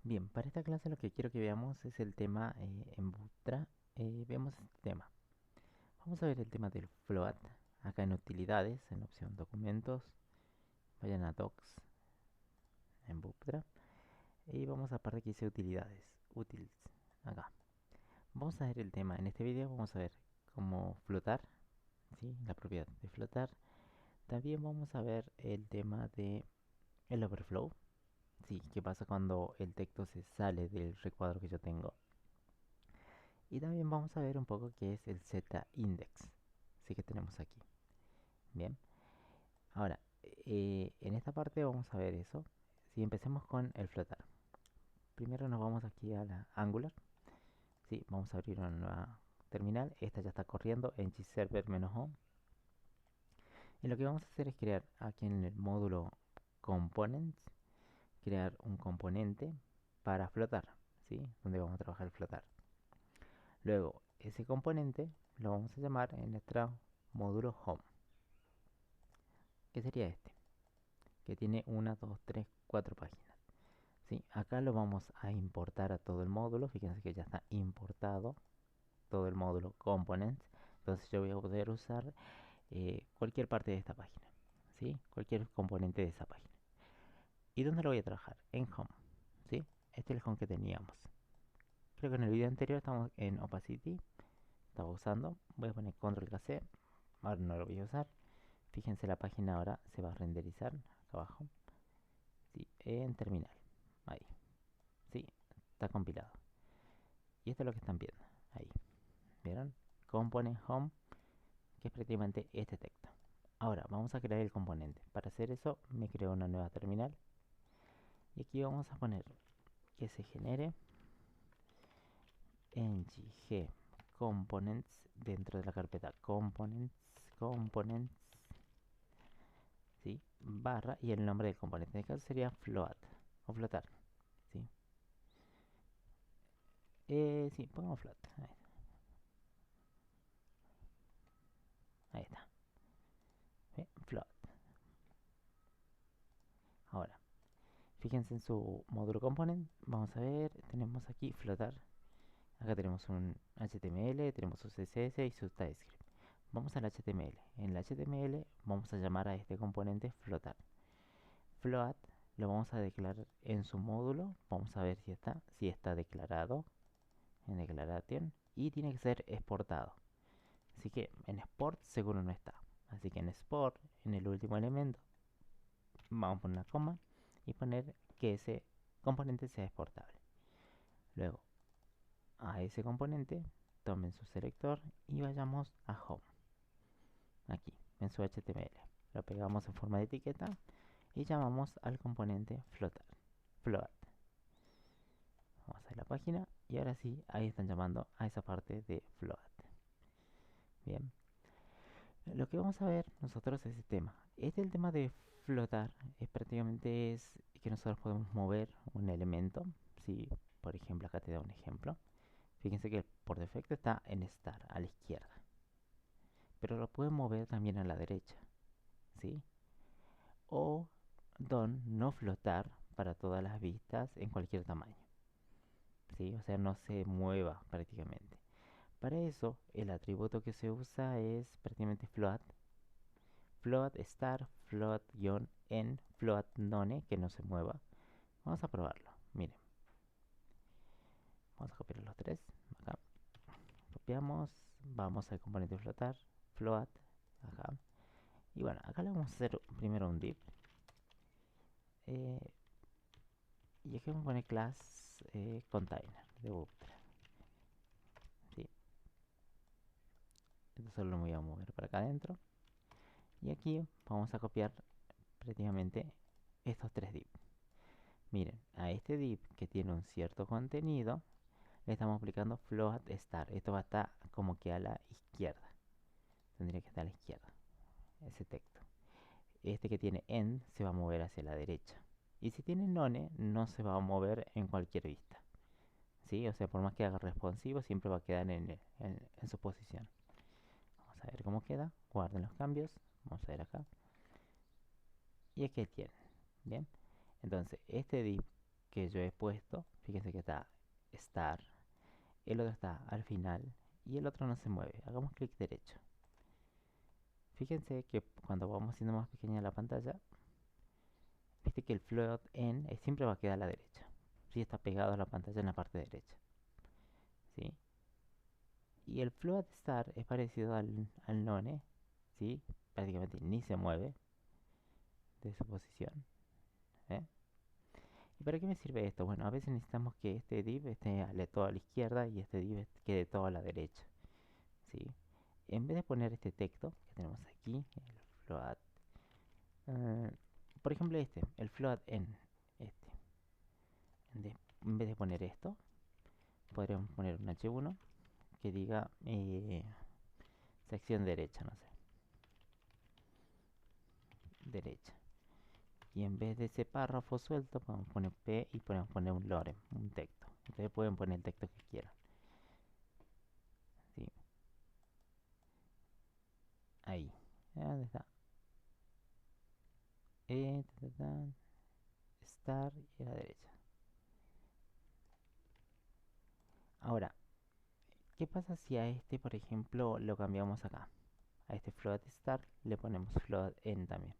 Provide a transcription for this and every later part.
Bien, para esta clase lo que quiero que veamos es el tema en Bootstrap. Veamos este tema. Vamos a ver el tema del float. Acá en utilidades, en la opción documentos, vayan a docs en Bootstrap. Y vamos a la parte que dice utilidades. Utils. Acá. Vamos a ver el tema. En este video vamos a ver cómo flotar. ¿Sí? La propiedad de flotar. También vamos a ver el tema de el overflow. Sí, qué pasa cuando el texto se sale del recuadro que yo tengo. Y también vamos a ver un poco qué es el z-index. Así que tenemos aquí. Bien. Ahora, en esta parte vamos a ver eso. Si empecemos con el flotar. Primero nos vamos aquí a la Angular. Sí, vamos a abrir una nueva terminal. Esta ya está corriendo en gserver-home. Y lo que vamos a hacer es crear aquí en el módulo components, crear un componente para flotar, ¿sí? Donde vamos a trabajar el flotar. Luego, ese componente lo vamos a llamar en nuestro módulo home, que sería este, que tiene una, 2, 3, 4 páginas. ¿Sí? Acá lo vamos a importar a todo el módulo. Fíjense que ya está importado todo el módulo components. Entonces yo voy a poder usar cualquier parte de esta página, ¿sí? Cualquier componente de esa página. ¿Y dónde lo voy a trabajar? En home, ¿sí? Este es el home que teníamos. Creo que en el video anterior estamos en opacity. Estaba usando. Voy a poner control KC. Ahora no lo voy a usar. Fíjense, la página ahora se va a renderizar acá abajo. Sí, en terminal. Ahí. Sí, está compilado. Y esto es lo que están viendo. Ahí. ¿Vieron? Component home, que es prácticamente este texto. Ahora vamos a crear el componente. Para hacer eso me creo una nueva terminal. Y aquí vamos a poner que se genere ng components dentro de la carpeta components, ¿sí? Barra y el nombre del componente. En este caso sería float o flotar, ¿sí? Sí, pongamos float. Ahí está. ¿Sí? Float. Ahora, fíjense en su módulo component. Vamos a ver, tenemos aquí flotar. Acá tenemos un HTML, tenemos su CSS y su TypeScript. Vamos al HTML. En el HTML vamos a llamar a este componente flotar. Float lo vamos a declarar en su módulo. Vamos a ver si está declarado en declaration y tiene que ser exportado. Así que en export seguro no está. Así que en export, en el último elemento, vamos a poner una coma y poner que ese componente sea exportable. Luego, a ese componente, tomen su selector y vayamos a home. Aquí, en su HTML. Lo pegamos en forma de etiqueta y llamamos al componente float. Vamos a la página y ahora sí, ahí están llamando a esa parte de float. Bien. Lo que vamos a ver nosotros es el tema. El tema de flotar es prácticamente es que nosotros podemos mover un elemento. Si, por ejemplo, acá te da un ejemplo. Fíjense que por defecto está en start, a la izquierda. Pero lo pueden mover también a la derecha, ¿sí? O no flotar para todas las vistas en cualquier tamaño, ¿sí? O sea, no se mueva prácticamente. Para eso, el atributo que se usa es prácticamente float, float star, float-n, float none, que no se mueva. Vamos a probarlo. Miren, vamos a copiar los tres. Acá copiamos, vamos al componente flotar, float, acá. Y bueno, acá le vamos a hacer primero un div. Eh, y aquí vamos a poner class container de Bootstrap. ¿Sí? Esto solo lo voy a mover para acá adentro. Y aquí vamos a copiar prácticamente estos tres divs. Miren, a este div que tiene un cierto contenido, le estamos aplicando float star. Esto va a estar como que a la izquierda. Tendría que estar a la izquierda, ese texto. Este que tiene end se va a mover hacia la derecha. Y si tiene none, no se va a mover en cualquier vista. ¿Sí? O sea, por más que haga responsivo, siempre va a quedar en su posición. Vamos a ver cómo queda. Guarden los cambios. Vamos a ver acá. Y aquí tienen. Bien. Entonces, este div que yo he puesto, fíjense que está Star, el otro está al final y el otro no se mueve. Hagamos clic derecho. Fíjense que cuando vamos haciendo más pequeña la pantalla, viste que el float en siempre va a quedar a la derecha. Sí, está pegado a la pantalla en la parte derecha. ¿Sí? Y el float star es parecido al none, ¿sí? Prácticamente ni se mueve de su posición. ¿Eh? ¿Y para qué me sirve esto? Bueno, a veces necesitamos que este div esté todo a la izquierda y este div quede todo a la derecha. ¿Sí? En vez de poner este texto que tenemos aquí, el float, eh, por ejemplo el float en este, en vez de poner esto, podríamos poner un H1 que diga sección derecha, no sé, derecha. Y en vez de ese párrafo suelto, podemos poner P y podemos poner un lorem, un texto. Ustedes pueden poner el texto que quieran. ¿Sí? Ahí. ¿Dónde está? Ta, ta, ta, Star y a la derecha. Ahora, ¿qué pasa si a este, por ejemplo, lo cambiamos acá? A este float star le ponemos float en también.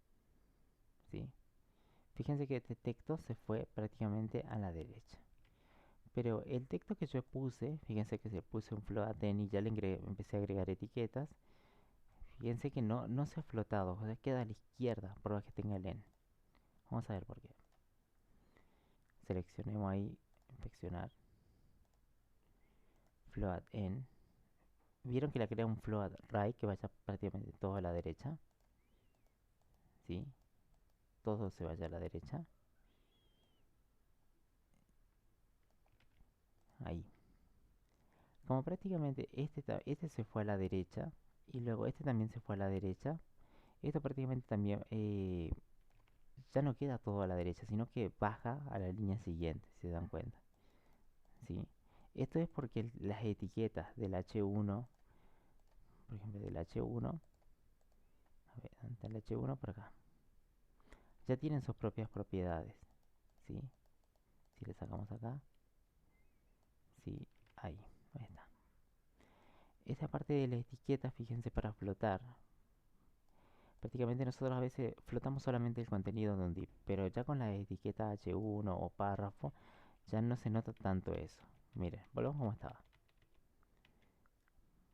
¿Sí? Fíjense que este texto se fue prácticamente a la derecha. Pero el texto que yo puse, fíjense que se puse un float en y ya le empecé a agregar etiquetas. Fíjense que no se ha flotado, o sea, queda a la izquierda por más que tenga el en. Vamos a ver por qué. Seleccionemos ahí, inspeccionar, float en. ¿Vieron que le crea un float right que vaya prácticamente todo a la derecha? ¿Sí? Todo se vaya a la derecha. Ahí. Como prácticamente este se fue a la derecha y luego este también se fue a la derecha, esto prácticamente también ya no queda todo a la derecha, sino que baja a la línea siguiente, si se dan cuenta. ¿Sí? Esto es porque las etiquetas del H1, por ejemplo del H1, a ver, ¿dónde está el H1? Por acá. Ya tienen sus propias propiedades. ¿Sí? Si le sacamos acá, sí, ahí está. Esta parte de la etiqueta, fíjense, para flotar. Prácticamente nosotros a veces flotamos solamente el contenido de un div, pero ya con la etiqueta H1 o párrafo ya no se nota tanto eso. Miren, volvemos como estaba.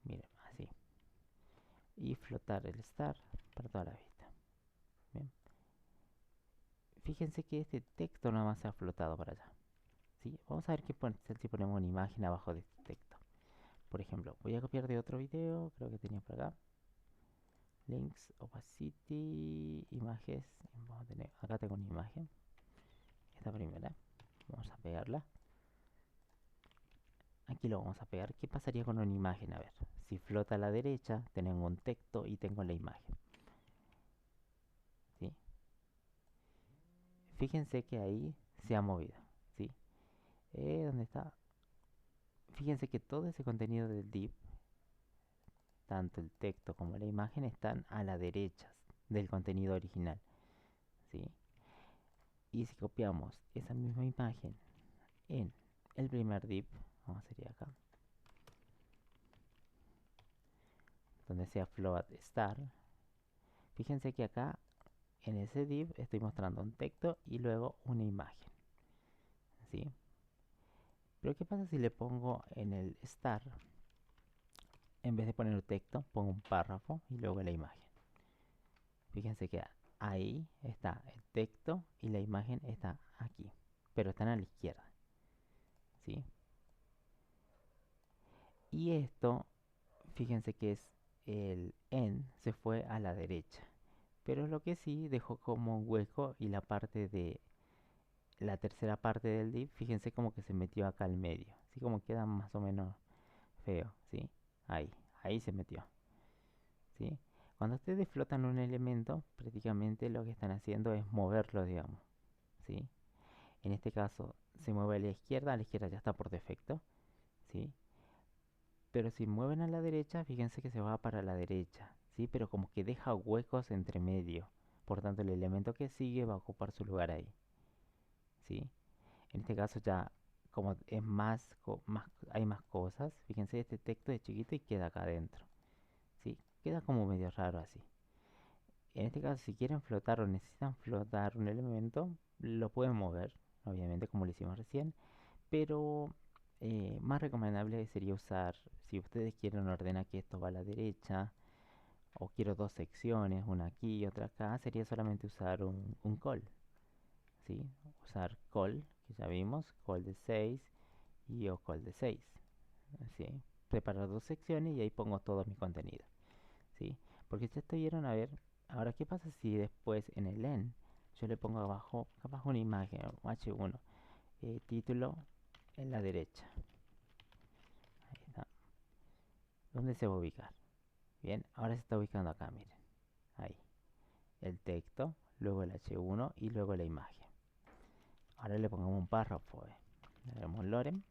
Miren, así. Y flotar el star para toda la vista. Bien. Fíjense que este texto nada más se ha flotado para allá. ¿Sí? Vamos a ver qué si ponemos una imagen abajo de este texto. Por ejemplo, voy a copiar de otro video, creo que tenía por acá. Links, opacity, imágenes. Vamos a tener, acá tengo una imagen. Esta primera. Vamos a pegarla. Aquí lo vamos a pegar. ¿Qué pasaría con una imagen? A ver, si flota a la derecha, tengo un texto y tengo la imagen. ¿Sí? Fíjense que ahí se ha movido. ¿Sí? ¿Dónde está? Fíjense que todo ese contenido del div, tanto el texto como la imagen, están a la derecha del contenido original. ¿Sí? Y si copiamos esa misma imagen en el primer div, vamos a sería acá, donde sea float star, fíjense que acá en ese div estoy mostrando un texto y luego una imagen. ¿Sí? Pero ¿qué pasa si le pongo en el star, en vez de poner un texto, pongo un párrafo y luego la imagen? Fíjense que ahí está el texto y la imagen está aquí, pero están a la izquierda. ¿Sí? Y esto, fíjense que es el en se fue a la derecha. Pero lo que sí dejó como un hueco y la parte de la tercera parte del div, fíjense como que se metió acá al medio. Así como queda más o menos feo, ¿sí? Ahí se metió, ¿sí? Cuando ustedes flotan un elemento, prácticamente lo que están haciendo es moverlo, digamos, ¿sí? En este caso se mueve a la izquierda ya está por defecto, ¿sí? Pero si mueven a la derecha, fíjense que se va para la derecha, ¿sí? Pero como que deja huecos entre medio. Por tanto, el elemento que sigue va a ocupar su lugar ahí, ¿sí? En este caso ya, como es hay más cosas, fíjense, este texto es chiquito y queda acá adentro, ¿sí? Queda como medio raro así. En este caso, si quieren flotar o necesitan flotar un elemento, lo pueden mover, obviamente como lo hicimos recién, pero más recomendable sería usar, si ustedes quieren ordenar que esto va a la derecha, o quiero dos secciones, una aquí y otra acá, sería solamente usar un call, ¿sí? Usar call, que ya vimos, call de 6 y o call de 6, ¿sí? Preparar dos secciones y ahí pongo todo mi contenido, ¿sí? Porque ya estuvieron a ver, ahora qué pasa si después en el en yo le pongo abajo, capaz una imagen, H1, título en la derecha, ahí está. ¿Dónde se va a ubicar? Bien, ahora se está ubicando acá, miren, ahí, el texto, luego el H1 y luego la imagen. Ahora le pongamos un párrafo, le damos lorem.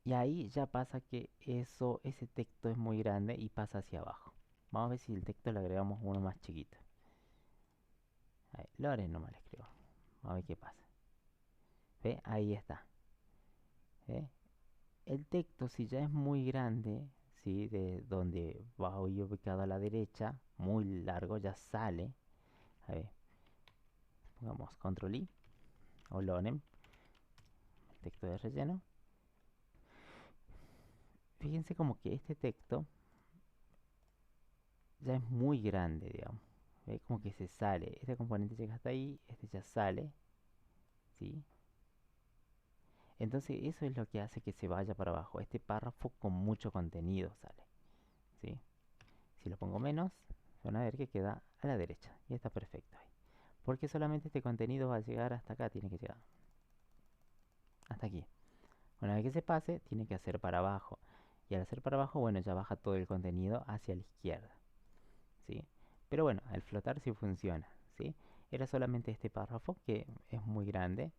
Y ahí ya pasa que ese texto es muy grande y pasa hacia abajo. Vamos a ver si el texto le agregamos uno más chiquito. Ahí, lorem nomás le escribo. Vamos a ver qué pasa. ¿Ve? Ahí está. ¿Ve? El texto, si ya es muy grande, ¿sí? De donde va hoy ubicado a la derecha, muy largo, ya sale. A ver, pongamos control I o lorem, el texto de relleno. Fíjense como que este texto ya es muy grande, digamos. ¿Ve? Como que se sale. Este componente llega hasta ahí, este ya sale, ¿sí? Entonces eso es lo que hace que se vaya para abajo. Este párrafo con mucho contenido sale, ¿sí? Si lo pongo menos, van a ver que queda a la derecha. Y está perfecto ahí. Porque solamente este contenido va a llegar hasta acá, tiene que llegar hasta aquí. Una vez que se pase, tiene que hacer para abajo. Y al hacer para abajo, bueno, ya baja todo el contenido hacia la izquierda, ¿sí? Pero bueno, al flotar sí funciona, ¿sí? Era solamente este párrafo que es muy grande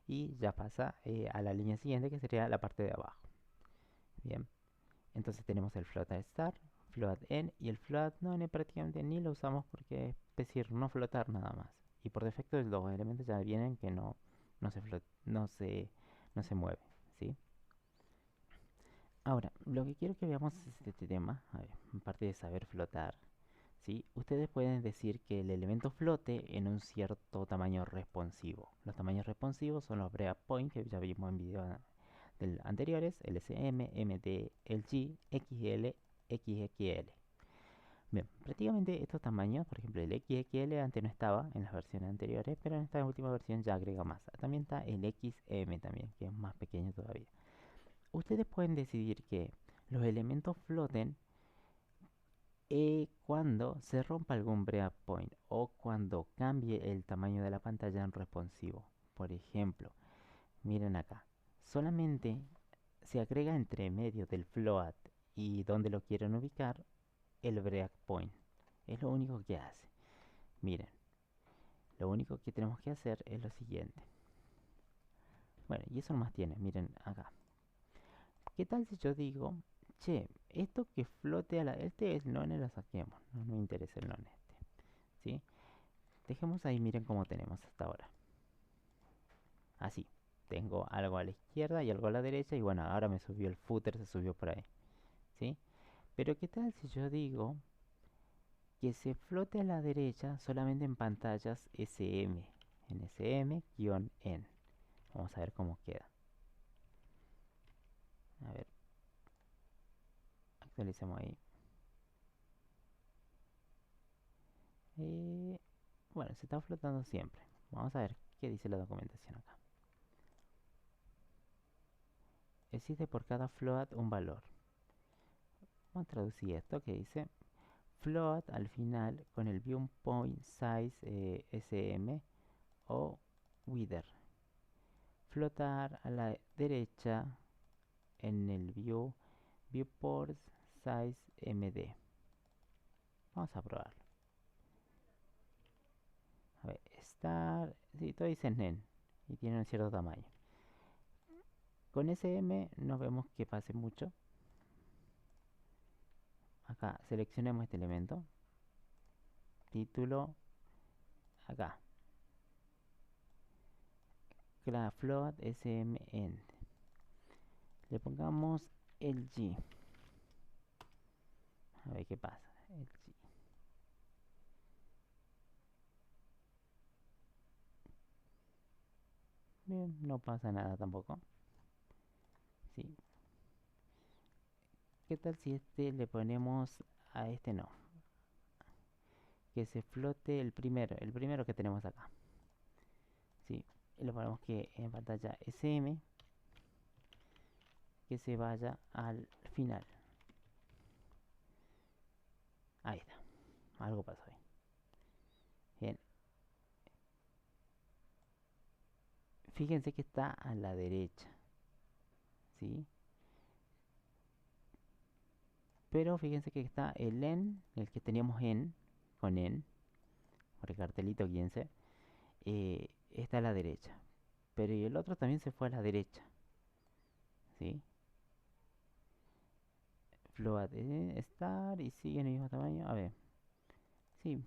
y ya pasa a la línea siguiente que sería la parte de abajo. Bien, entonces tenemos el float start, float end y el float no n prácticamente ni lo usamos porque es decir, no flotar nada más. Y por defecto los elementos ya vienen que no se flot, no se mueve, ¿sí? Ahora, lo que quiero que veamos es este tema, a ver, aparte de saber flotar, ¿sí? Ustedes pueden decir que el elemento flote en un cierto tamaño responsivo. Los tamaños responsivos son los breakpoint que ya vimos en videos anteriores, LSM, MD, LG, XL, XXL. Bien, prácticamente estos tamaños, por ejemplo el XXL antes no estaba en las versiones anteriores, pero en esta última versión ya agrega más. También está el XM también, que es más pequeño todavía. Ustedes pueden decidir que los elementos floten cuando se rompa algún breakpoint o cuando cambie el tamaño de la pantalla en responsivo. Por ejemplo, miren acá, solamente se agrega entre medio del float y donde lo quieren ubicar el breakpoint. Es lo único que hace. Miren, lo único que tenemos que hacer es lo siguiente. Bueno, y eso nomás tiene, miren acá. ¿Qué tal si yo digo, che, esto que flote a la... Este es none lo saquemos, no me interesa el none este, ¿sí? Dejemos ahí, miren cómo tenemos hasta ahora. Así, tengo algo a la izquierda y algo a la derecha y bueno, ahora me subió el footer, se subió por ahí, ¿sí? Pero ¿qué tal si yo digo que se flote a la derecha solamente en pantallas SM, en SM-N? Vamos a ver cómo queda. A ver, actualicemos ahí. Eh, bueno, se está flotando siempre. Vamos a ver qué dice la documentación acá. Existe por cada float un valor. Vamos a traducir esto que dice float al final con el viewpoint size SM o wither. Flotar a la derecha en el viewport size MD. Vamos a probarlo. A ver, star, sí, todo dice nen y tiene un cierto tamaño. Con SM no vemos que pase mucho. Acá seleccionemos este elemento, título, acá. class float sm end. Le pongamos el G. A ver qué pasa. El G. Bien, no pasa nada tampoco. Sí. ¿Qué tal si este le ponemos a este no? Que se flote el primero que tenemos acá. Sí. Y le ponemos que en pantalla sm que se vaya al final. Ahí está. Algo pasó ahí. Bien. Fíjense que está a la derecha. ¿Sí? Pero fíjense que está el en, el que teníamos con en, por el cartelito 15, está a la derecha. Pero y el otro también se fue a la derecha. ¿Sí? Float star y sigue en el mismo tamaño. A ver. Sí,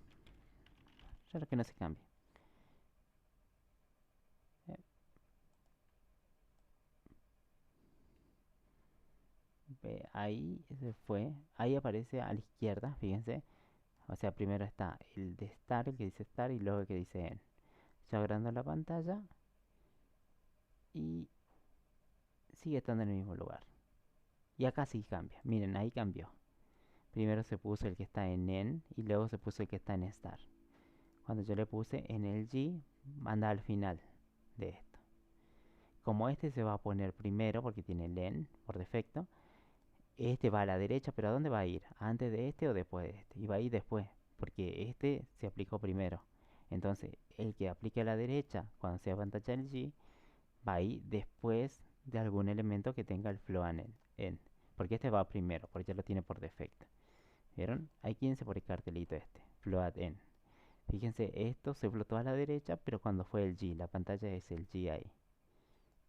raro que no se cambie. Eh, Ahí se fue. Ahí aparece a la izquierda, fíjense. O sea, primero está el de Star, el que dice Star, y luego el que dice N. Yo agrando la pantalla y sigue estando en el mismo lugar. Y acá sí cambia. Miren, ahí cambió. Primero se puso el que está en N y luego se puso el que está en Star. Cuando yo le puse en el G, manda al final de esto. Como este se va a poner primero porque tiene el N por defecto, este va a la derecha, pero ¿a dónde va a ir? ¿Antes de este o después de este? Y va a ir después, porque este se aplicó primero. Entonces, el que aplique a la derecha, cuando sea pantalla el G, va a ir después de algún elemento que tenga el float en. Porque este va primero, porque ya lo tiene por defecto. ¿Vieron? Hay 15 por el cartelito este, float en. Fíjense, esto se flotó a la derecha, pero cuando fue el G, la pantalla es el G ahí.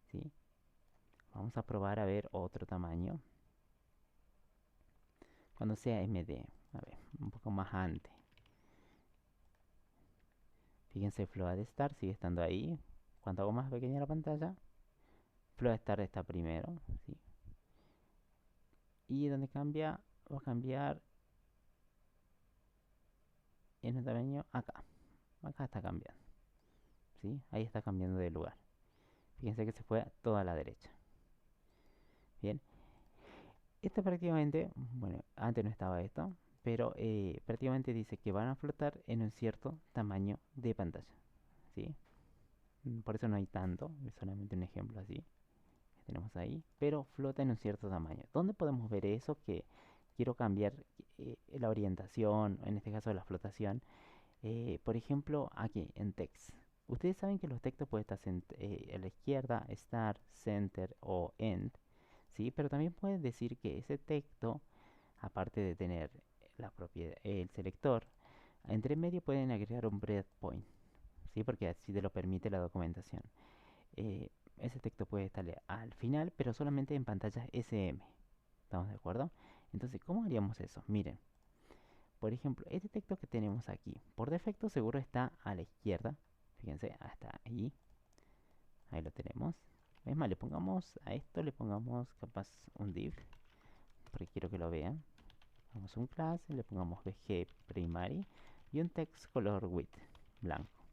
¿Sí? Vamos a probar a ver otro tamaño. Cuando sea MD, a ver, un poco más antes. Fíjense, Float Star sigue estando ahí. Cuanto hago más pequeña la pantalla, Float Star está primero, ¿sí? Y donde cambia, va a cambiar en el tamaño acá. Acá está cambiando, ¿sí? Ahí está cambiando de lugar. Fíjense que se fue a toda la derecha. Bien. Esto prácticamente, bueno, antes no estaba esto, pero prácticamente dice que van a flotar en un cierto tamaño de pantalla, ¿sí? Por eso no hay tanto, es solamente un ejemplo así que tenemos ahí, pero flota en un cierto tamaño. ¿Dónde podemos ver eso? Que quiero cambiar la orientación, en este caso la flotación. Por ejemplo, aquí en text. Ustedes saben que los textos pueden estar a la izquierda, start, center o end, ¿sí? Pero también pueden decir que ese texto, aparte de tener la propiedad, el selector, entre medio pueden agregar un breakpoint, ¿sí? Porque así te lo permite la documentación. eh, Ese texto puede estar al final, pero solamente en pantallas SM. ¿Estamos de acuerdo? Entonces, ¿cómo haríamos eso? Miren, por ejemplo, este texto que tenemos aquí, por defecto seguro está a la izquierda. Fíjense, hasta ahí. Ahí lo tenemos. Es más, le pongamos a esto, le pongamos capaz un div, porque quiero que lo vean. Vamos a un class, le pongamos bg primary y un text color width, blanco.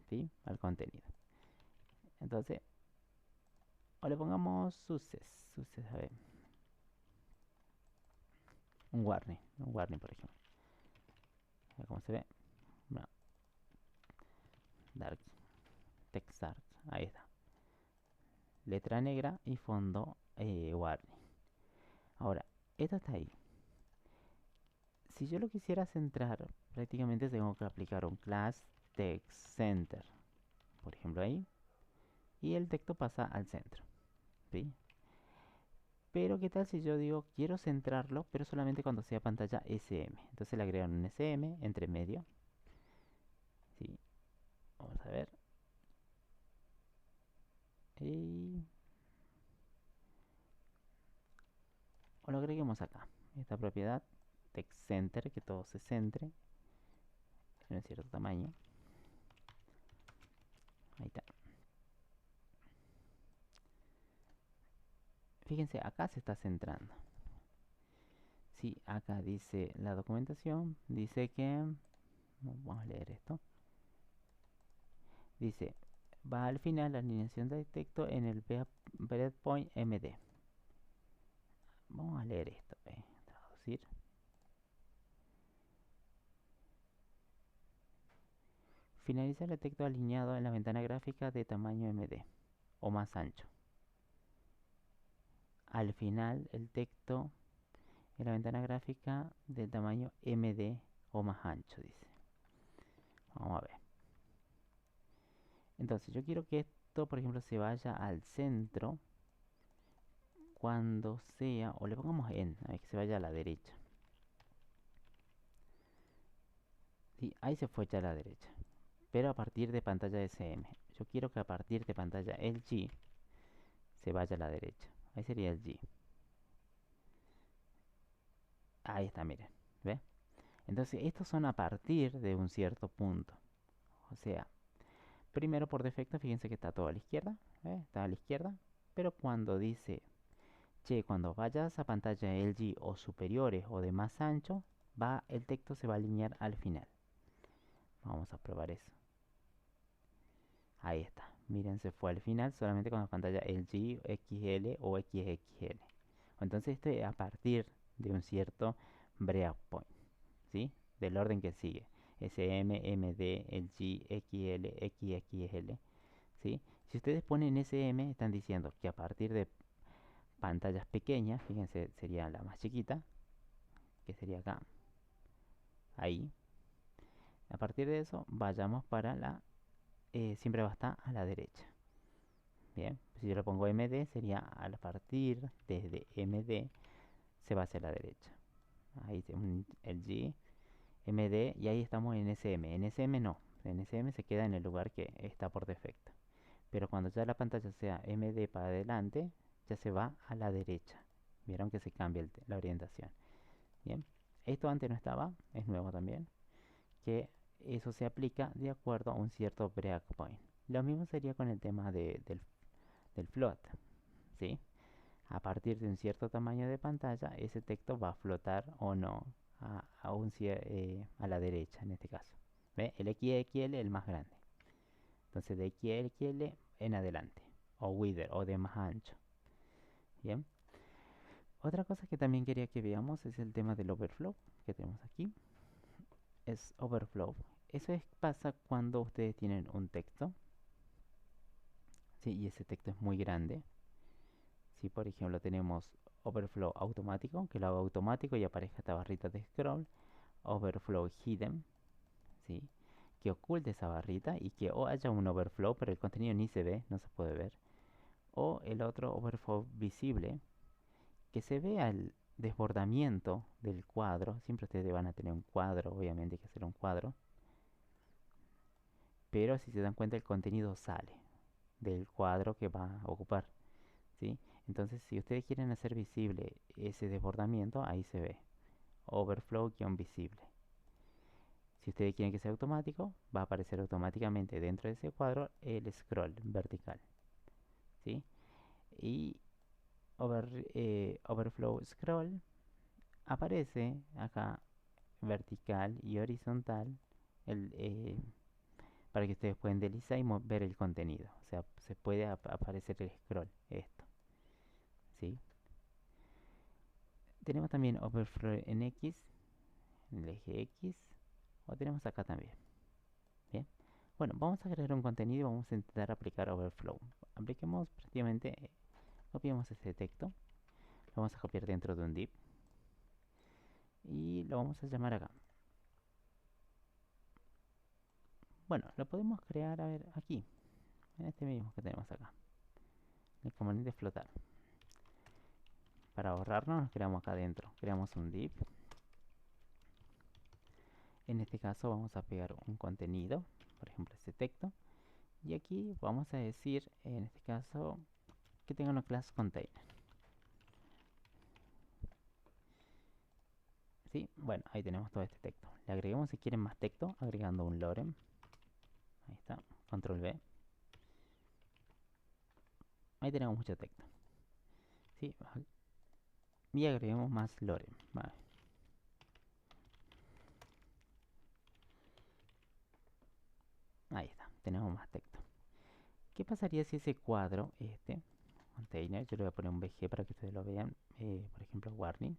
¿Sí? Al contenido. Entonces, o le pongamos success, a ver. Un warning por ejemplo. A ver cómo se ve. No, dark, text dark, ahí está. Letra negra y fondo warning. Ahora, esto está ahí. Si yo lo quisiera centrar, prácticamente tengo que aplicar un class text center, por ejemplo ahí, y el texto pasa al centro, ¿sí? Pero qué tal si yo digo quiero centrarlo, pero solamente cuando sea pantalla SM. Entonces le agregan un SM entre medio. ¿Sí? Vamos a ver. Y... o lo agreguemos acá. Esta propiedad, text center, que todo se centre en un cierto tamaño. Ahí está. fíjense, acá se está centrando. Sí, acá dice la documentación, dice que, vamos a leer esto, dice, va al final la alineación de texto en el breakpoint MD. Vamos a leer esto, traducir. Finalizar el texto alineado en la ventana gráfica de tamaño MD o más ancho. Al final el texto en la ventana gráfica de tamaño MD o más ancho, dice. Vamos a ver. Entonces yo quiero que esto, por ejemplo, se vaya al centro cuando sea, o le pongamos en, a ver, que se vaya a la derecha. Sí, ahí se fue ya a la derecha. Pero a partir de pantalla SM. Yo quiero que a partir de pantalla LG se vaya a la derecha. Ahí sería el G. Ahí está, miren. ¿Ve? Entonces, estos son a partir de un cierto punto. O sea, primero por defecto, fíjense que está todo a la izquierda. ¿Ve? Está a la izquierda. Pero cuando dice, che, cuando vayas a pantalla LG o superiores o de más ancho, el texto se va a alinear al final. Vamos a probar eso. Ahí está. Miren, se fue al final solamente con la pantalla LG, XL o XXL. Entonces esto es a partir de un cierto breakpoint, ¿sí? Del orden que sigue. SM, MD, LG, XL, XXL, ¿sí? Si ustedes ponen SM, están diciendo que a partir de pantallas pequeñas, fíjense, sería la más chiquita, que sería acá, ahí. A partir de eso, vayamos para la, siempre va a estar a la derecha. Bien, si yo le pongo MD, sería a partir desde MD, se va hacia la derecha. Ahí el G, MD, y ahí estamos en SM. En SM no, en SM se queda en el lugar que está por defecto. Pero cuando ya la pantalla sea MD para adelante, ya se va a la derecha. Vieron que se cambia la orientación. Bien, esto antes no estaba, es nuevo también, que eso se aplica de acuerdo a un cierto breakpoint. Lo mismo sería con el tema del float, ¿sí? A partir de un cierto tamaño de pantalla, ese texto va a flotar o no a la derecha en este caso. ¿Ve? El XXL es el más grande. Entonces de XXL en adelante. O wither o de más ancho. Bien. Otra cosa que también quería que veamos es el tema del overflow que tenemos aquí. Es overflow. Pasa cuando ustedes tienen un texto. ¿Sí? Y ese texto es muy grande. Si por ejemplo tenemos overflow automático, que lo haga automático y aparezca esta barrita de scroll, overflow hidden, ¿sí? Que oculte esa barrita y que o haya un overflow, pero el contenido ni se ve, no se puede ver, o el otro overflow visible, que se vea el desbordamiento del cuadro. Siempre ustedes van a tener un cuadro, obviamente hay que hacer un cuadro, pero si se dan cuenta el contenido sale del cuadro que va a ocupar, ¿sí? Entonces, si ustedes quieren hacer visible ese desbordamiento, ahí se ve. Overflow-visible. Si ustedes quieren que sea automático, va a aparecer automáticamente dentro de ese cuadro el scroll vertical, ¿sí? Y Overflow Scroll aparece acá vertical y horizontal el, para que ustedes puedan deslizar y ver el contenido. O sea, se puede aparecer el scroll, esto, ¿sí? Tenemos también Overflow en X, en el eje X, o tenemos acá también. Bien. Bueno, vamos a crear un contenido y vamos a intentar aplicar Overflow. Apliquemos prácticamente, copiamos este texto, lo vamos a copiar dentro de un div y lo vamos a llamar acá. Bueno, lo podemos crear, a ver, aquí, en este mismo que tenemos acá, el componente flotar. Para ahorrarnos, nos creamos acá adentro, creamos un div. En este caso vamos a pegar un contenido, por ejemplo este texto, y aquí vamos a decir, en este caso, que tenga una clase container. ¿Sí? Bueno, ahí tenemos todo este texto. Le agregamos, si quieren, más texto, agregando un lorem. Ahí está, control V. Ahí tenemos mucho texto. ¿sí? Y agreguemos más lorem. Vale. Ahí está, tenemos más texto. ¿Qué pasaría si ese cuadro, este container, yo le voy a poner un BG para que ustedes lo vean, por ejemplo, warning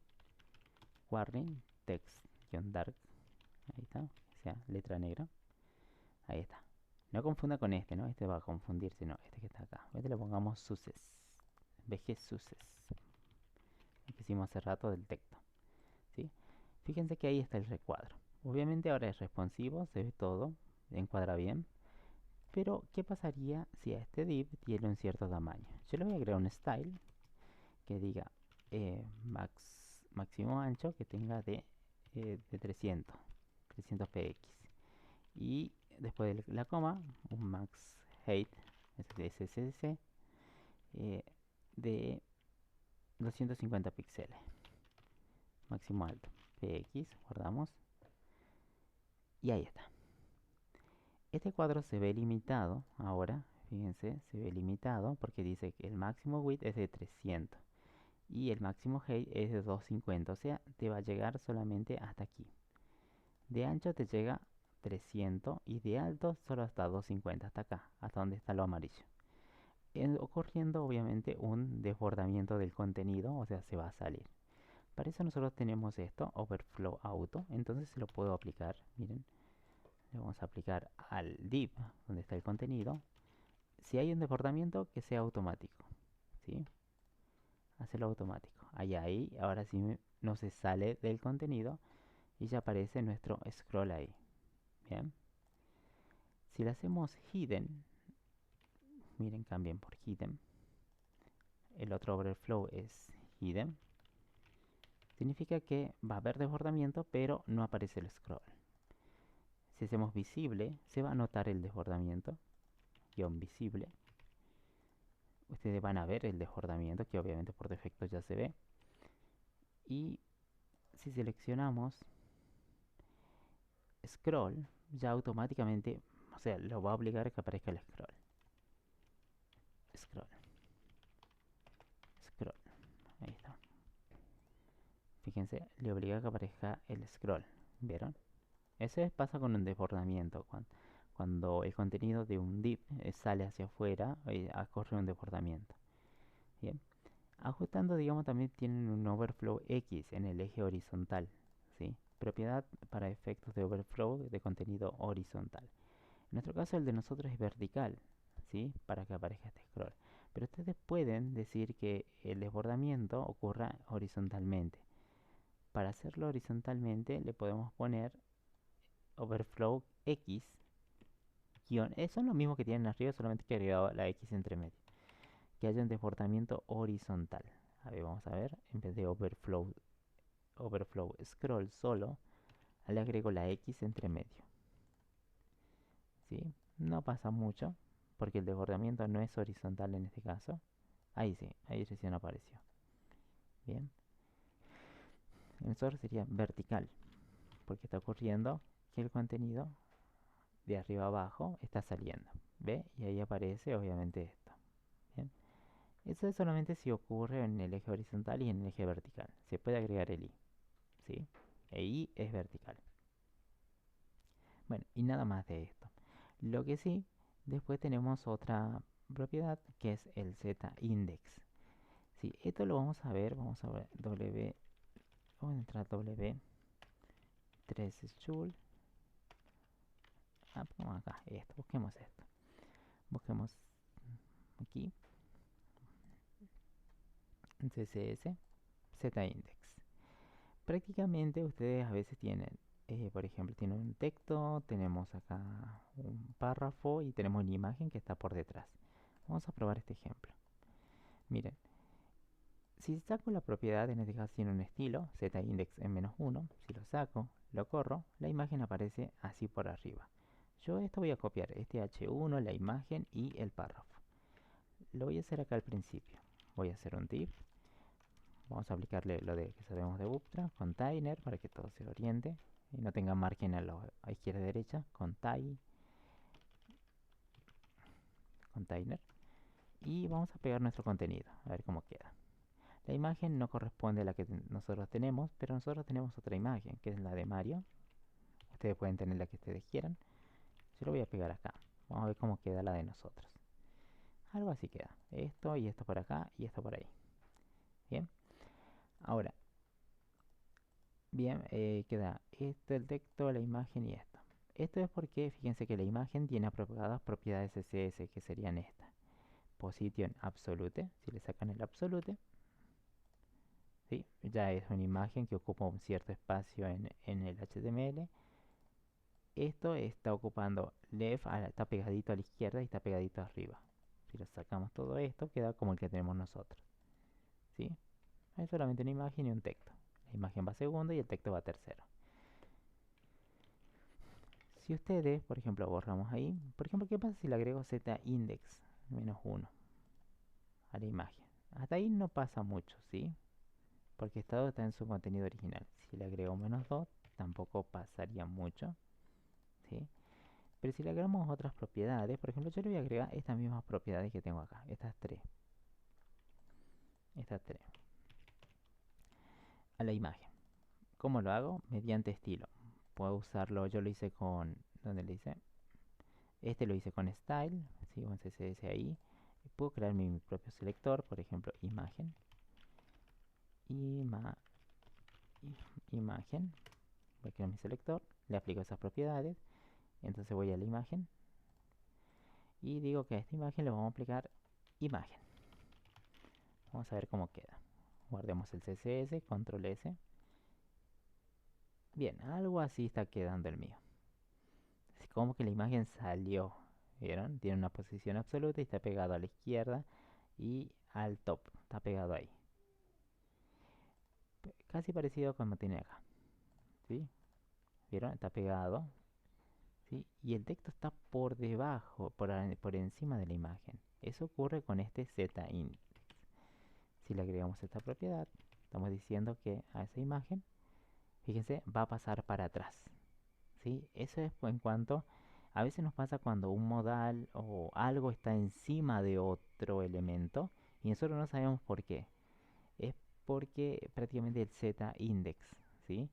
text-dark, ahí está, o sea, letra negra, ahí está. No confunda con este, ¿no? Este va a confundirse, no, este que está acá. Este le pongamos suces, BG suces, lo que hicimos hace rato del texto, ¿sí? Fíjense que ahí está el recuadro. Obviamente ahora es responsivo, se ve todo, encuadra bien. Pero, ¿qué pasaría si a este div tiene un cierto tamaño? Yo le voy a agregar un style que diga máximo ancho que tenga de 300 px. Y después de la coma, un max height, SSC, de 250 píxeles. Máximo alto, px, guardamos. Y ahí está. Este cuadro se ve limitado ahora, fíjense, se ve limitado porque dice que el máximo width es de 300 y el máximo height es de 250, o sea, te va a llegar solamente hasta aquí. De ancho te llega 300 y de alto solo hasta 250, hasta acá, hasta donde está lo amarillo. Ocurriendo obviamente un desbordamiento del contenido, o sea, se va a salir. Para eso nosotros tenemos esto, Overflow Auto, entonces se lo puedo aplicar, miren. Le vamos a aplicar al div donde está el contenido. Si hay un desbordamiento, que sea automático, ¿sí? Hacerlo automático. Ahí, ahora sí no se sale del contenido y ya aparece nuestro scroll ahí. Bien. Si le hacemos hidden, miren, cambien por hidden. El otro overflow es hidden. Significa que va a haber desbordamiento, pero no aparece el scroll. Si hacemos visible, se va a notar el desbordamiento. Guión visible. Ustedes van a ver el desbordamiento, que obviamente por defecto ya se ve. Y si seleccionamos scroll, ya automáticamente, o sea, lo va a obligar a que aparezca el scroll. Scroll. Scroll. Ahí está. Fíjense, le obliga a que aparezca el scroll. ¿Vieron? Eso pasa con un desbordamiento. Cuando el contenido de un div sale hacia afuera, ocurre un desbordamiento. Bien. Ajustando, digamos, también tienen un overflow X en el eje horizontal, ¿sí? Propiedad para efectos de overflow de contenido horizontal. En nuestro caso, el de nosotros es vertical, ¿sí? Para que aparezca este scroll. Pero ustedes pueden decir que el desbordamiento ocurra horizontalmente. Para hacerlo horizontalmente, le podemos poner overflow X guión. Eso es lo mismo que tienen arriba, solamente que agregado la X entre medio. Que haya un desbordamiento horizontal. A ver, vamos a ver. En vez de overflow scroll solo, le agrego la X entre medio. ¿Sí? No pasa mucho, porque el desbordamiento no es horizontal en este caso. Ahí sí, ahí recién apareció. Bien. El otro sería vertical, porque está ocurriendo que el contenido de arriba abajo está saliendo. ¿Ve? Y ahí aparece obviamente esto. Bien. Eso es solamente si ocurre en el eje horizontal y en el eje vertical. Se puede agregar el i. ¿Sí? E i es vertical. Bueno, y nada más de esto. Lo que sí, después tenemos otra propiedad que es el z-index. Sí, esto lo vamos a ver vamos a entrar w3 joule. Vamos acá, busquemos esto. Busquemos aquí, en CSS, z-index. Prácticamente ustedes a veces tienen, por ejemplo, tienen un texto, tenemos acá un párrafo y tenemos una imagen que está por detrás. Vamos a probar este ejemplo. Miren, si saco la propiedad, en este caso tiene un estilo, z-index en -1, si lo saco, lo corro, la imagen aparece así por arriba. Yo esto voy a copiar, este h1, la imagen y el párrafo. Lo voy a hacer acá al principio. Voy a hacer un div. Vamos a aplicarle lo de que sabemos de Bootstrap, container, para que todo se oriente y no tenga margen a izquierda y derecha, container. Y vamos a pegar nuestro contenido, a ver cómo queda. La imagen no corresponde a la que nosotros tenemos, pero nosotros tenemos otra imagen, que es la de Mario. Ustedes pueden tener la que ustedes quieran. Yo lo voy a pegar acá. Vamos a ver cómo queda la de nosotros. Algo así queda. Esto y esto por acá y esto por ahí. Bien. Ahora, bien, queda esto, el texto, la imagen y esto. Esto es porque fíjense que la imagen tiene apropiadas propiedades CSS, que serían estas. Position absolute, si le sacan el absolute, ¿sí? Ya es una imagen que ocupa un cierto espacio en el HTML. Esto está ocupando left, está pegadito a la izquierda y está pegadito arriba. Si lo sacamos todo esto, queda como el que tenemos nosotros, ¿sí? Es solamente una imagen y un texto. La imagen va segundo y el texto va tercero. Si ustedes, por ejemplo, borramos ahí, por ejemplo, ¿qué pasa si le agrego z index -1 a la imagen? Hasta ahí no pasa mucho, ¿sí? Porque estado está en su contenido original. Si le agrego -2, tampoco pasaría mucho, ¿sí? Pero si le agregamos otras propiedades, por ejemplo, yo le voy a agregar estas mismas propiedades que tengo acá, estas tres, a la imagen. ¿Cómo lo hago? Mediante estilo. Puedo usarlo, yo lo hice con, ¿dónde le hice? Este lo hice con style, ¿sí? Con CSS ahí. Puedo crear mi propio selector, por ejemplo, imagen. Imagen. Voy a crear mi selector, le aplico esas propiedades. Entonces voy a la imagen y digo que a esta imagen le vamos a aplicar imagen. Vamos a ver cómo queda. Guardemos el CSS, control S. Bien, algo así está quedando el mío. Es como que la imagen salió, ¿vieron? Tiene una posición absoluta y está pegado a la izquierda y al top, está pegado ahí. Casi parecido como tiene acá, ¿sí? ¿Vieron? Está pegado, ¿sí? Y el texto está por debajo, por encima de la imagen. Eso ocurre con este ZIndex. Si le agregamos esta propiedad, estamos diciendo que a esa imagen, fíjense, va a pasar para atrás, ¿sí? Eso es en cuanto, a veces nos pasa cuando un modal o algo está encima de otro elemento y nosotros no sabemos por qué. Es porque prácticamente el ZIndex, ¿sí?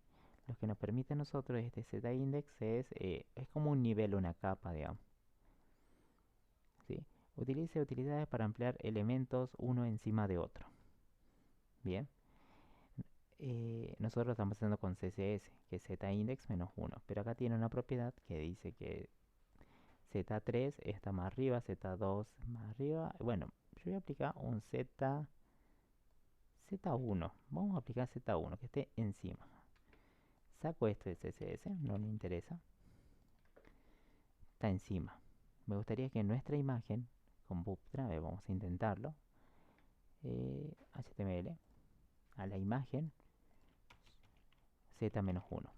Lo que nos permite a nosotros este ZIndex es como un nivel, una capa, digamos, ¿sí? Utilice utilidades para ampliar elementos uno encima de otro. Bien. Nosotros lo estamos haciendo con CSS, que es ZIndex -1. Pero acá tiene una propiedad que dice que Z3 está más arriba, Z2 más arriba. Bueno, yo voy a aplicar un Z1. Vamos a aplicar Z1, que esté encima. Saco esto de CSS, no me interesa. Está encima. Me gustaría que nuestra imagen, con Bootstrap, vamos a intentarlo. HTML, a la imagen Z-1.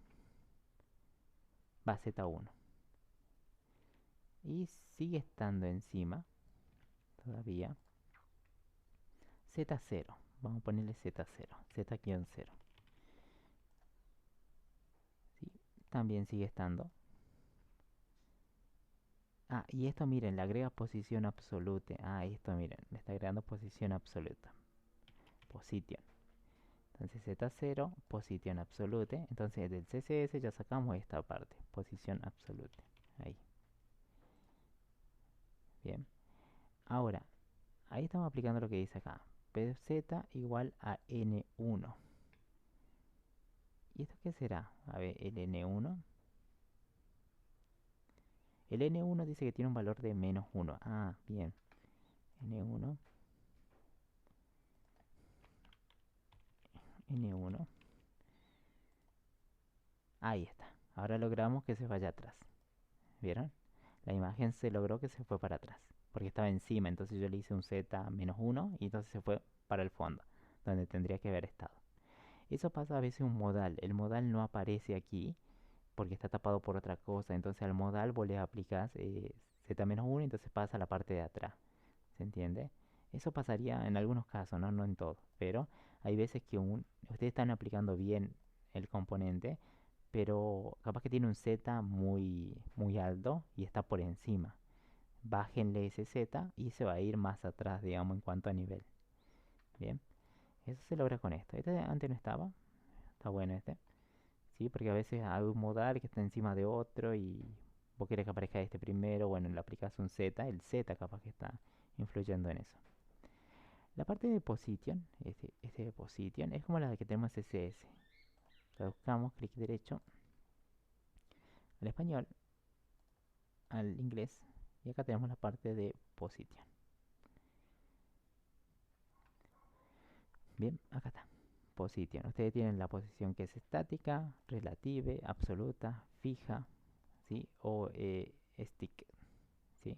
Va Z1. Y sigue estando encima todavía. Z0. Vamos a ponerle Z0. Z-0. ¿Sí? También sigue estando. Ah, y esto miren, le agrega posición absoluta. Ah, esto miren, le está agregando posición absoluta. Position. Entonces Z0, posición absoluta. Entonces del CSS ya sacamos esta parte. Posición absoluta. Ahí. Bien. Ahora, ahí estamos aplicando lo que dice acá. PZ igual a N1. ¿Y esto qué será? A ver, el N1. El N1 dice que tiene un valor de -1. Ah, bien. N1. N1. Ahí está. Ahora logramos que se vaya atrás. ¿Vieron? La imagen se logró que se fue para atrás. Porque estaba encima. Entonces yo le hice un Z-1 y entonces se fue para el fondo. Donde tendría que haber estado. Eso pasa a veces un modal. El modal no aparece aquí porque está tapado por otra cosa. Entonces al modal vos le aplicás Z-1 y entonces pasa a la parte de atrás. ¿Se entiende? Eso pasaría en algunos casos, ¿no? No en todos. Pero hay veces que ustedes están aplicando bien el componente, pero capaz que tiene un Z muy, muy alto y está por encima. Bájenle ese Z y se va a ir más atrás, digamos, en cuanto a nivel. Bien. Eso se logra con esto. Este antes no estaba. Está bueno este. Sí, porque a veces hay un modal que está encima de otro y vos querés que aparezca este primero. Bueno, le aplicas un Z. El Z capaz que está influyendo en eso. La parte de position, este de position, es como la que tenemos SS. Traduzcamos, clic derecho, al español, al inglés. Y acá tenemos la parte de position. Bien, acá está. Position. Ustedes tienen la posición que es estática, relative, absoluta, fija, ¿sí? O stick, ¿sí?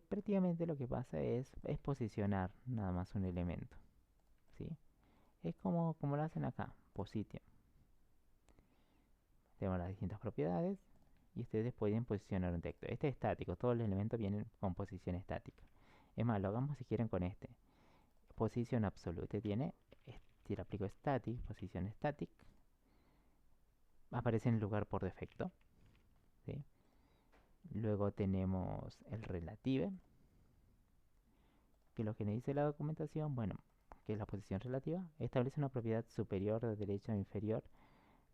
Prácticamente lo que pasa es posicionar nada más un elemento, ¿sí? Es como lo hacen acá, position. Tenemos las distintas propiedades y ustedes pueden posicionar un texto. Este es estático, todos los elementos vienen con posición estática. Es más, lo hagamos si quieren con este. Position absolute tiene, si le aplico static, posición static, aparece en el lugar por defecto, ¿sí? Luego tenemos el relative, que lo que nos dice la documentación, bueno, que es la posición relativa, establece una propiedad superior, de derecha, inferior,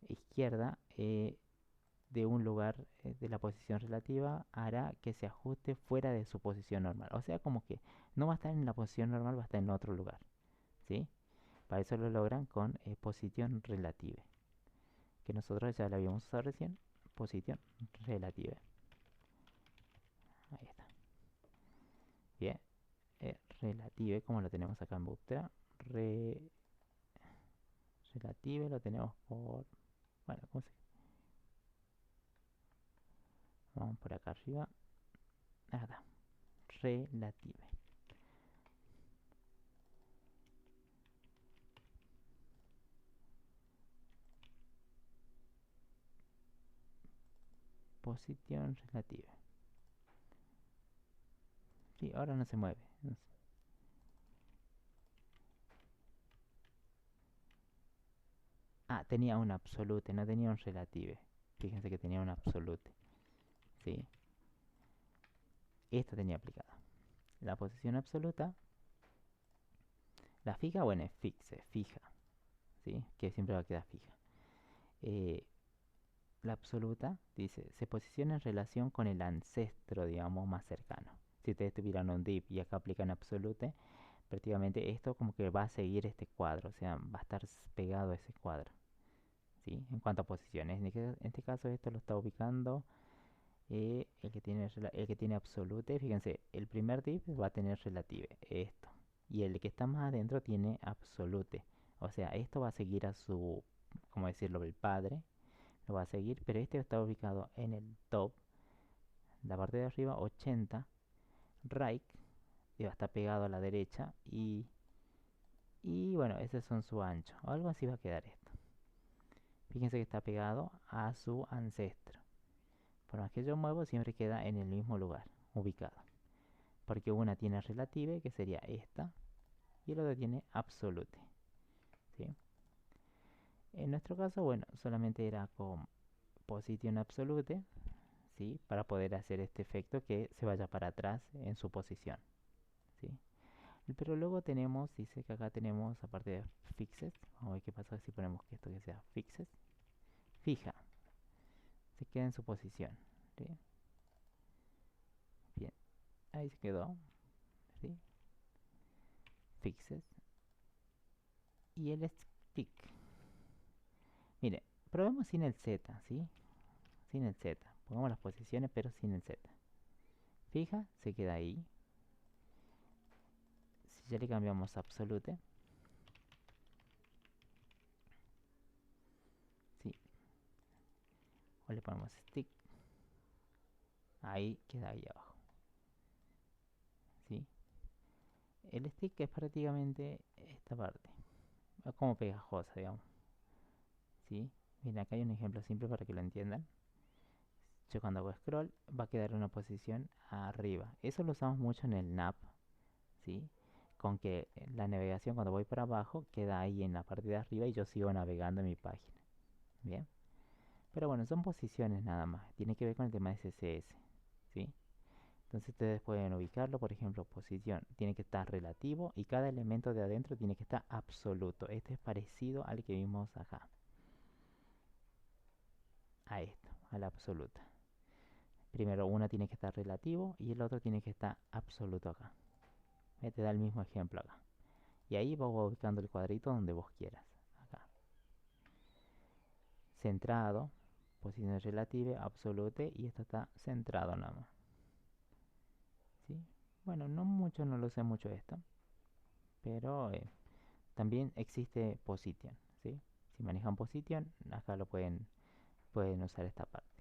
izquierda, de un lugar de la posición relativa hará que se ajuste fuera de su posición normal. O sea, como que no va a estar en la posición normal, va a estar en otro lugar, ¿sí? Para eso lo logran con posición relative, que nosotros ya la habíamos usado recién, posición relative. Ahí está. Bien, relative, como lo tenemos acá en Bootstrap, relative lo tenemos por, bueno, ¿cómo se? Vamos por acá arriba, acá está, relative. Posición relative. Sí, ahora no se mueve. No sé. Ah, tenía un absolute, no tenía un relative. Fíjense que tenía un absolute. ¿Sí? Esta tenía aplicada. La posición absoluta, la fija, bueno, es fixe, fija. ¿Sí? Que siempre va a quedar fija. Eh, la absoluta dice, se posiciona en relación con el ancestro, digamos, más cercano. Si ustedes tuvieran un div y acá aplican absolute, prácticamente esto como que va a seguir este cuadro, o sea, va a estar pegado a ese cuadro. ¿Sí? En cuanto a posiciones, en este caso esto lo está ubicando el que tiene absolute. Fíjense, el primer div va a tener relative, esto. Y el que está más adentro tiene absolute. O sea, esto va a seguir a su, como decirlo, el padre. Lo va a seguir, pero este está ubicado en el top, la parte de arriba, 80, right, y va a estar pegado a la derecha. Y bueno, ese son su ancho. O algo así va a quedar esto. Fíjense que está pegado a su ancestro. Por más que yo muevo, siempre queda en el mismo lugar, ubicado. Porque una tiene relative, que sería esta, y el otro tiene absolute. ¿Sí? En nuestro caso, bueno, solamente era con position absolute, ¿sí? Para poder hacer este efecto que se vaya para atrás en su posición. ¿Sí? Pero luego tenemos, dice que acá tenemos, aparte de fixed, vamos a ver qué pasa si ponemos que esto que sea fixed, fija, se queda en su posición. ¿Sí? Bien, ahí se quedó. ¿Sí? Fixed. Y el stick. Mire, probemos sin el Z, ¿sí? Sin el Z. Pongamos las posiciones, pero sin el Z. Fija, se queda ahí. Si ya le cambiamos a absolute, ¿sí? O le ponemos stick, ahí queda ahí abajo, ¿sí? El stick es prácticamente esta parte. Es como pegajosa, digamos, ¿sí? Miren, acá hay un ejemplo simple para que lo entiendan. Yo cuando hago scroll va a quedar en una posición arriba. Eso lo usamos mucho en el nav, ¿sí? Con que la navegación cuando voy para abajo queda ahí en la parte de arriba y yo sigo navegando en mi página. Bien. Pero bueno, son posiciones nada más. Tiene que ver con el tema de CSS, ¿sí? Entonces ustedes pueden ubicarlo, por ejemplo, posición tiene que estar relativo y cada elemento de adentro tiene que estar absoluto. Este es parecido al que vimos acá, a esto, a la absoluta. Primero uno tiene que estar relativo y el otro tiene que estar absoluto acá. Te da el mismo ejemplo acá. Y ahí vos vas ubicando el cuadrito donde vos quieras. Acá. Centrado, posición relativa, absolute, y esto está centrado nada más. ¿Sí? Bueno, no mucho, no lo sé mucho esto, pero también existe position, ¿sí? Si manejan position, acá pueden usar esta parte.